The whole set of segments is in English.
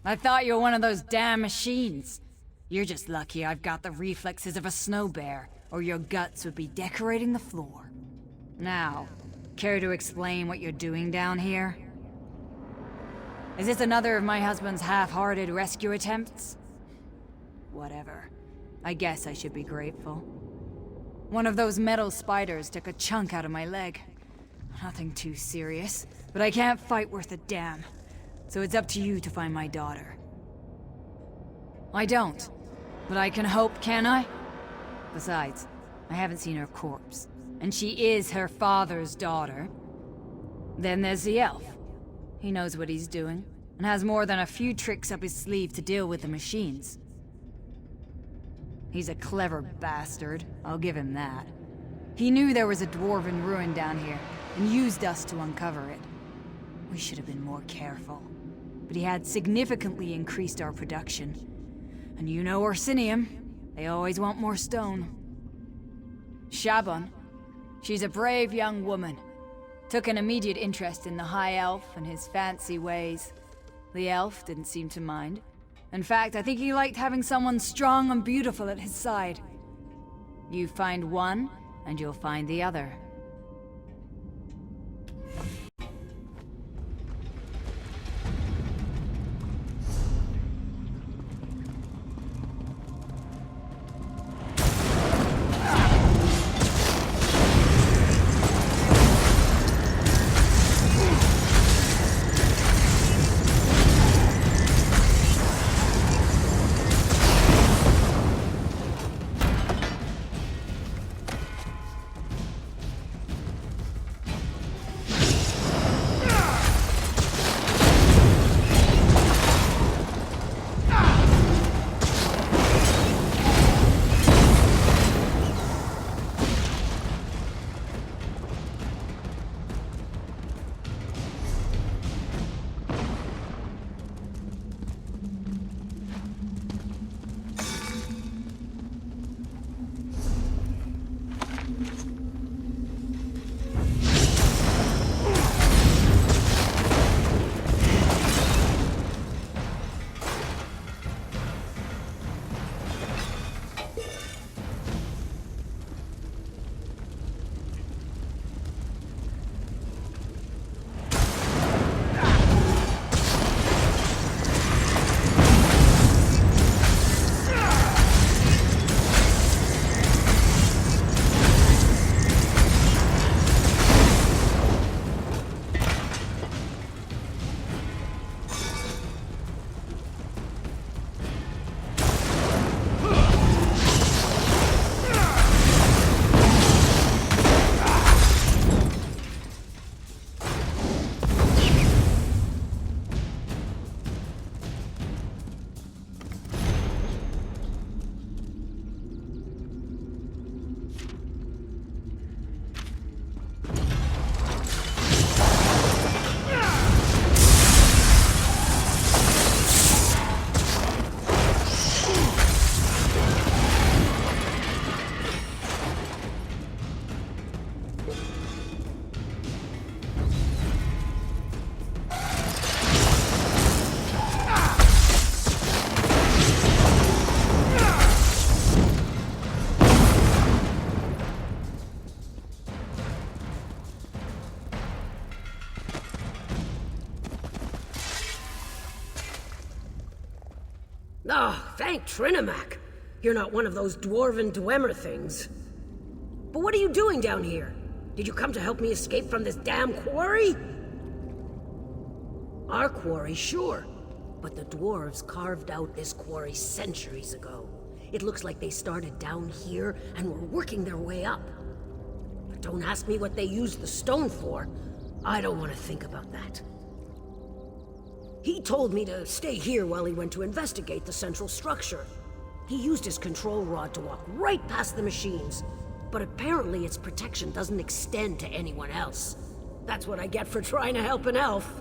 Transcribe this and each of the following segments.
I thought you were one of those damn machines. You're just lucky I've got the reflexes of a snow bear, or your guts would be decorating the floor. Now, care to explain what you're doing down here? Is this another of my husband's half-hearted rescue attempts? Whatever. I guess I should be grateful. One of those metal spiders took a chunk out of my leg. Nothing too serious, but I can't fight worth a damn. So it's up to you to find my daughter. I don't, but I can hope, can I? Besides, I haven't seen her corpse, and she is her father's daughter. Then there's the elf. He knows what he's doing, and has more than a few tricks up his sleeve to deal with the machines. He's a clever bastard, I'll give him that. He knew there was a dwarven ruin down here, and used us to uncover it. We should have been more careful. But he had significantly increased our production. And you know Orsinium, they always want more stone. Shaban, she's a brave young woman. Took an immediate interest in the High Elf and his fancy ways. The elf didn't seem to mind. In fact, I think he liked having someone strong and beautiful at his side. You find one, and you'll find the other. Oh, thank Trinimac. You're not one of those dwarven Dwemer things. But what are you doing down here? Did you come to help me escape from this damn quarry? Our quarry, sure. But the dwarves carved out this quarry centuries ago. It looks like they started down here and were working their way up. But don't ask me what they used the stone for. I don't want to think about that. He told me to stay here while he went to investigate the central structure. He used his control rod to walk right past the machines, but apparently its protection doesn't extend to anyone else. That's what I get for trying to help an elf.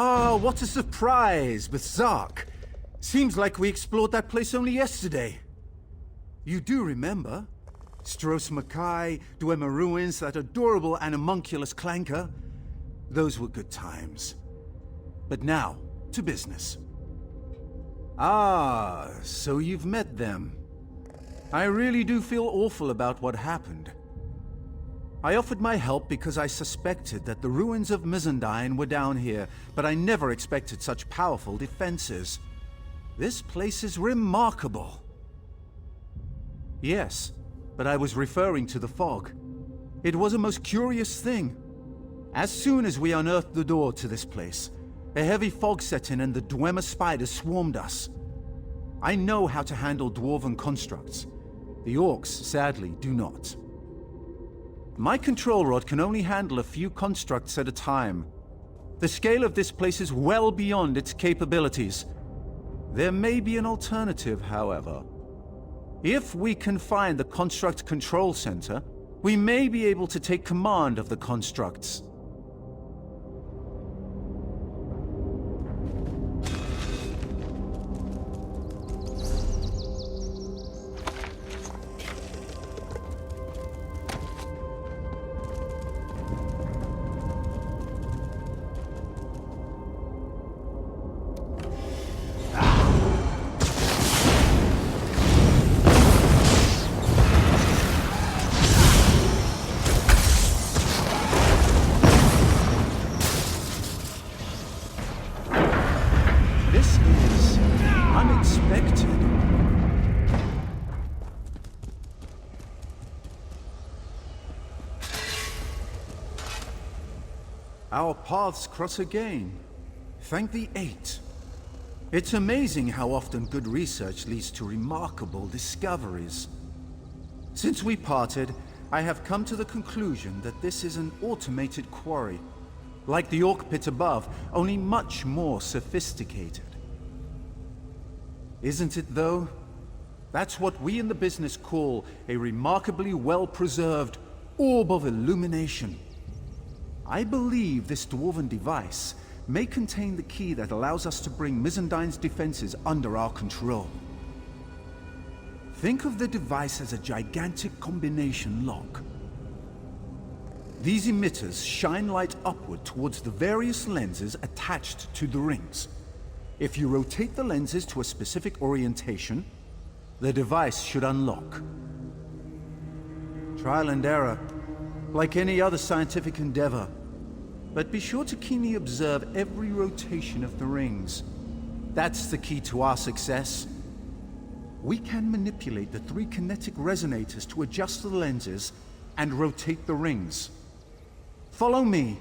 Ah, what a surprise with Zark. Seems like we explored that place only yesterday. You do remember? Stros Mackay, Dwemer Ruins, that adorable animunculus clanker. Those were good times. But now, to business. Ah, so you've met them. I really do feel awful about what happened. I offered my help because I suspected that the ruins of Mizandine were down here, but I never expected such powerful defenses. This place is remarkable. Yes, but I was referring to the fog. It was a most curious thing. As soon as we unearthed the door to this place, a heavy fog set in and the Dwemer spiders swarmed us. I know how to handle dwarven constructs. The orcs, sadly, do not. My control rod can only handle a few constructs at a time. The scale of this place is well beyond its capabilities. There may be an alternative, however. If we can find the construct control center, we may be able to take command of the constructs. Our paths cross again. Thank the Eight. It's amazing how often good research leads to remarkable discoveries. Since we parted, I have come to the conclusion that this is an automated quarry. Like the Orc Pit above, only much more sophisticated. Isn't it though? That's what we in the business call a remarkably well-preserved orb of illumination. I believe this dwarven device may contain the key that allows us to bring Mizandine's defenses under our control. Think of the device as a gigantic combination lock. These emitters shine light upward towards the various lenses attached to the rings. If you rotate the lenses to a specific orientation, the device should unlock. Trial and error, like any other scientific endeavor. But be sure to keenly observe every rotation of the rings. That's the key to our success. We can manipulate the 3 kinetic resonators to adjust the lenses and rotate the rings. Follow me.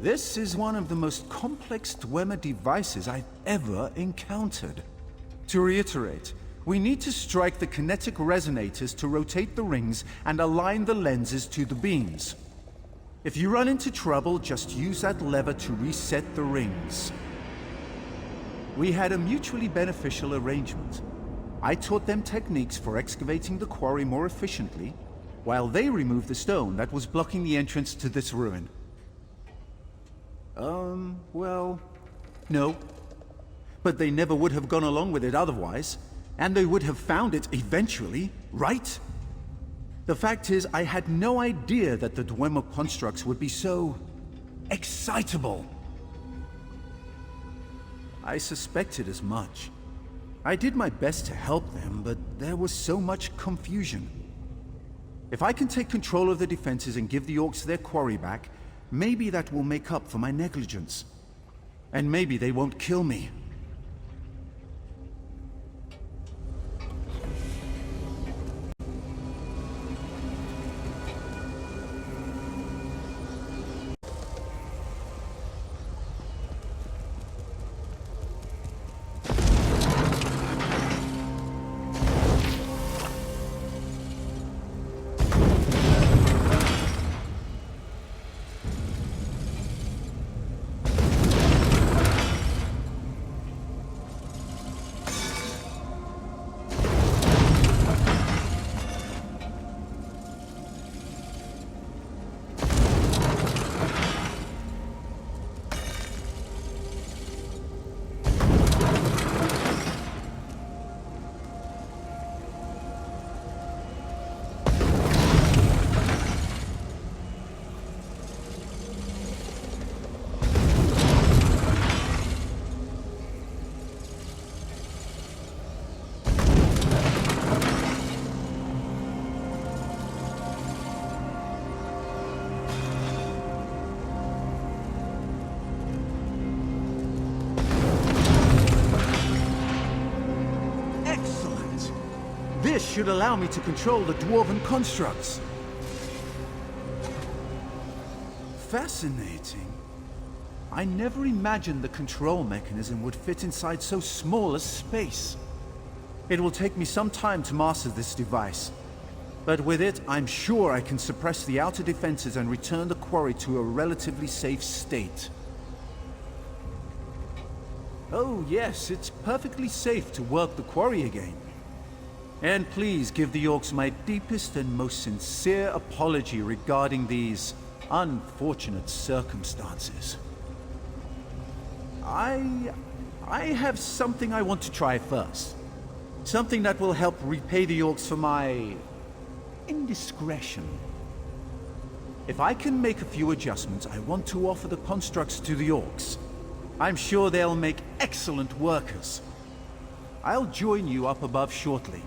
This is one of the most complex Dwemer devices I've ever encountered. To reiterate, we need to strike the kinetic resonators to rotate the rings and align the lenses to the beams. If you run into trouble, just use that lever to reset the rings. We had a mutually beneficial arrangement. I taught them techniques for excavating the quarry more efficiently, while they removed the stone that was blocking the entrance to this ruin. Well, no. But they never would have gone along with it otherwise, and they would have found it eventually, right? The fact is, I had no idea that the Dwemer constructs would be so excitable. I suspected as much. I did my best to help them, but there was so much confusion. If I can take control of the defenses and give the orcs their quarry back, maybe that will make up for my negligence. And maybe they won't kill me. This should allow me to control the dwarven constructs. Fascinating. I never imagined the control mechanism would fit inside so small a space. It will take me some time to master this device, but with it, I'm sure I can suppress the outer defenses and return the quarry to a relatively safe state. Oh yes, it's perfectly safe to work the quarry again. And please give the orcs my deepest and most sincere apology regarding these unfortunate circumstances. I have something I want to try first. Something that will help repay the orcs for my indiscretion. If I can make a few adjustments, I want to offer the constructs to the orcs. I'm sure they'll make excellent workers. I'll join you up above shortly.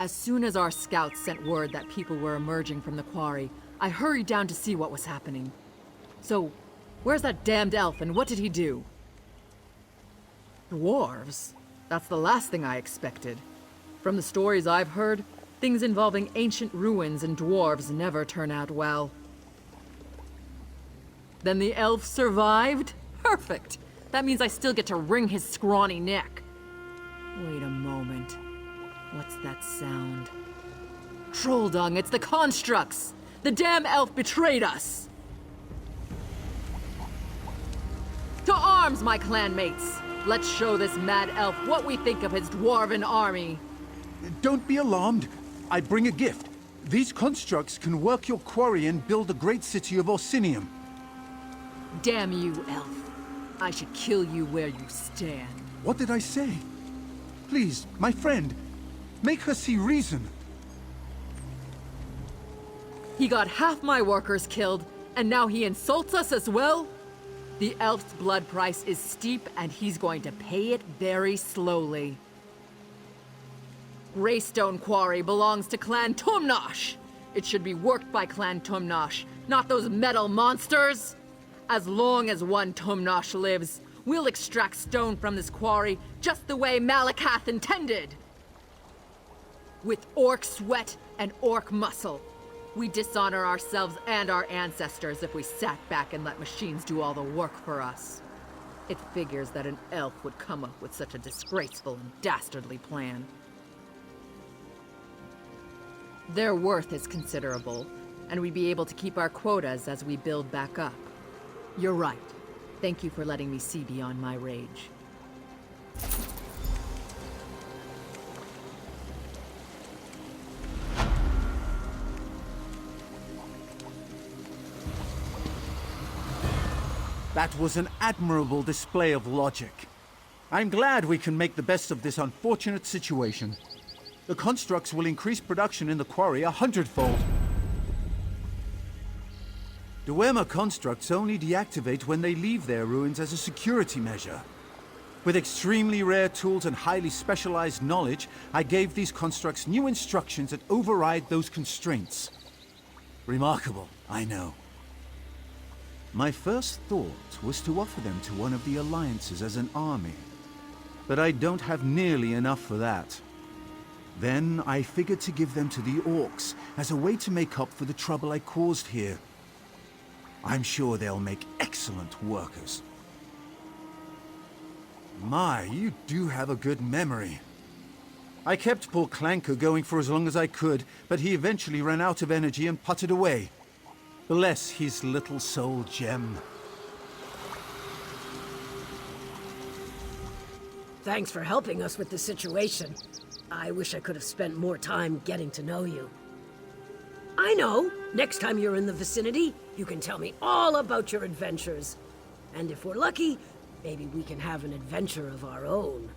As soon as our scouts sent word that people were emerging from the quarry, I hurried down to see what was happening. So, where's that damned elf and what did he do? Dwarves? That's the last thing I expected. From the stories I've heard, things involving ancient ruins and dwarves never turn out well. Then the elf survived? Perfect! That means I still get to wring his scrawny neck. Wait a moment. What's that sound? Troll dung, it's the constructs! The damn elf betrayed us! To arms, my clanmates! Let's show this mad elf what we think of his dwarven army. Don't be alarmed. I bring a gift. These constructs can work your quarry and build a great city of Orsinium. Damn you, elf. I should kill you where you stand. What did I say? Please, my friend, make her see reason. He got half my workers killed, and now he insults us as well? The elf's blood price is steep, and he's going to pay it very slowly. Greystone Quarry belongs to Clan Tumnosh. It should be worked by Clan Tumnosh, not those metal monsters! As long as one Tumnosh lives, we'll extract stone from this quarry just the way Malakath intended! With orc sweat and orc muscle. We dishonor ourselves and our ancestors if we sat back and let machines do all the work for us. It figures that an elf would come up with such a disgraceful and dastardly plan. Their worth is considerable, and we'd be able to keep our quotas as we build back up. You're right. Thank you for letting me see beyond my rage. That was an admirable display of logic. I'm glad we can make the best of this unfortunate situation. The constructs will increase production in the quarry 100-fold. Dwemer constructs only deactivate when they leave their ruins as a security measure. With extremely rare tools and highly specialized knowledge, I gave these constructs new instructions that override those constraints. Remarkable, I know. My first thought was to offer them to one of the alliances as an army, but I don't have nearly enough for that. Then I figured to give them to the orcs as a way to make up for the trouble I caused here. I'm sure they'll make excellent workers. My, you do have a good memory. I kept poor Clanker going for as long as I could, but he eventually ran out of energy and puttered away. Bless his little soul gem. Thanks for helping us with the situation. I wish I could have spent more time getting to know you. I know! Next time you're in the vicinity, you can tell me all about your adventures. And if we're lucky, maybe we can have an adventure of our own.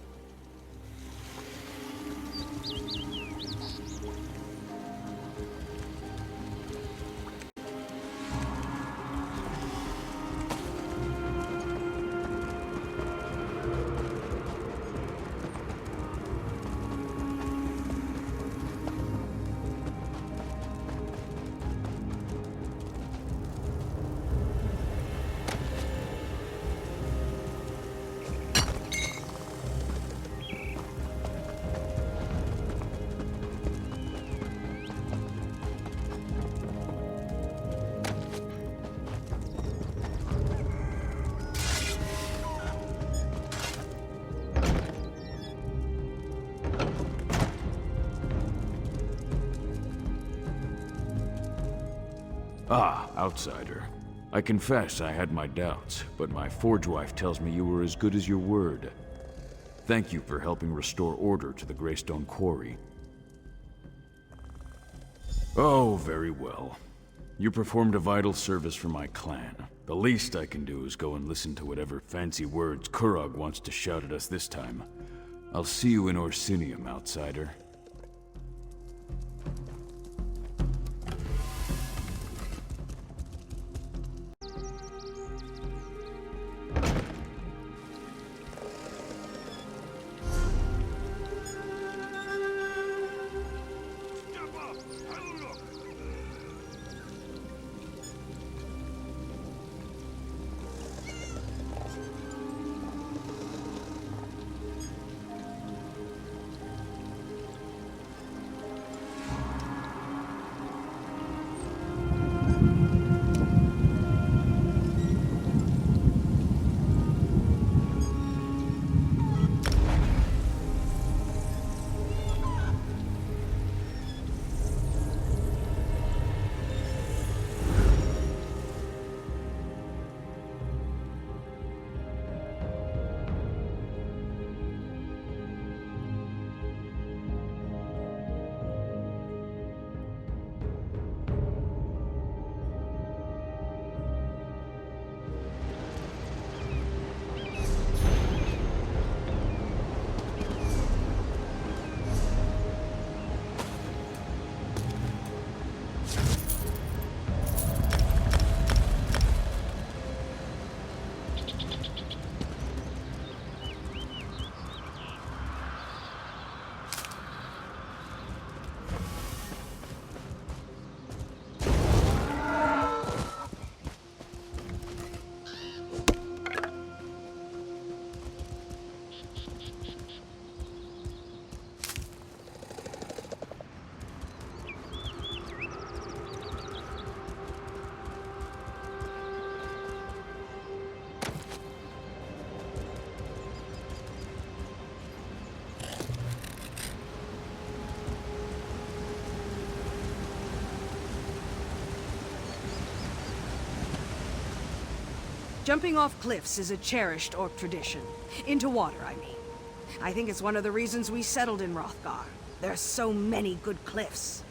Ah, outsider. I confess I had my doubts, but my forge wife tells me you were as good as your word. Thank you for helping restore order to the Greystone Quarry. Oh, very well. You performed a vital service for my clan. The least I can do is go and listen to whatever fancy words Kurog wants to shout at us this time. I'll see you in Orsinium, outsider. Jumping off cliffs is a cherished orc tradition. Into water, I mean. I think it's one of the reasons we settled in Hrothgar. There are so many good cliffs.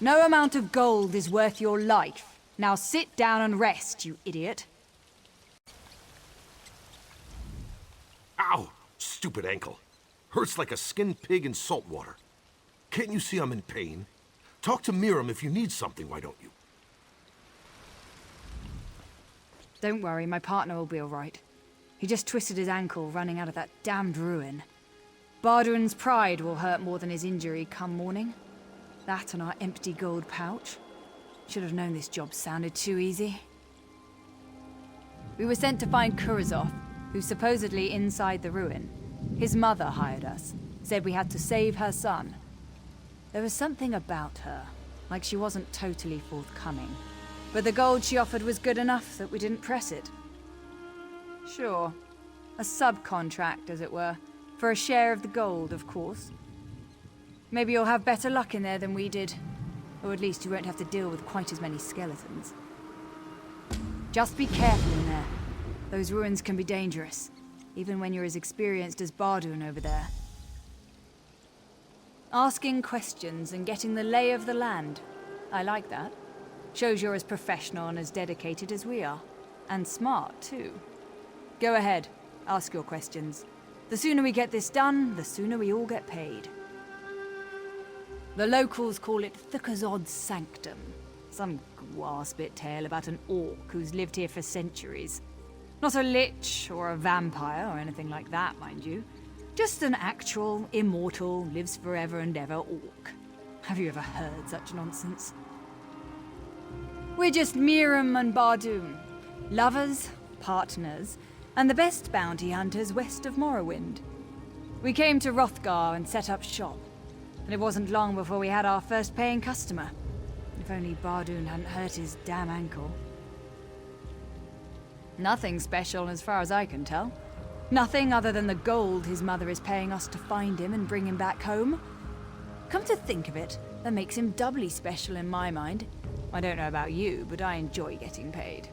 No amount of gold is worth your life. Now sit down and rest, you idiot. Ow! Stupid ankle. Hurts like a skinned pig in salt water. Can't you see I'm in pain? Talk to Miriam if you need something, why don't you? Don't worry, my partner will be all right. He just twisted his ankle running out of that damned ruin. Bardun's pride will hurt more than his injury come morning. That and our empty gold pouch. Should have known this job sounded too easy. We were sent to find Kurazov, who's supposedly inside the ruin. His mother hired us, said we had to save her son. There was something about her, like she wasn't totally forthcoming. But the gold she offered was good enough that we didn't press it. Sure, a subcontract, as it were, for a share of the gold, of course. Maybe you'll have better luck in there than we did. Or at least you won't have to deal with quite as many skeletons. Just be careful in there. Those ruins can be dangerous, even when you're as experienced as Bardun over there. Asking questions and getting the lay of the land. I like that. Shows you're as professional and as dedicated as we are. And smart, too. Go ahead, ask your questions. The sooner we get this done, the sooner we all get paid. The locals call it Thukazod's Sanctum. Some gwaspit tale about an orc who's lived here for centuries. Not a lich or a vampire or anything like that, mind you. Just an actual, immortal, lives forever and ever orc. Have you ever heard such nonsense? We're just Miriam and Bardun. Lovers, partners, and the best bounty hunters west of Morrowind. We came to Hrothgar and set up shop. And it wasn't long before we had our first paying customer. If only Bardun hadn't hurt his damn ankle. Nothing special as far as I can tell. Nothing other than the gold his mother is paying us to find him and bring him back home. Come to think of it, that makes him doubly special in my mind. I don't know about you, but I enjoy getting paid.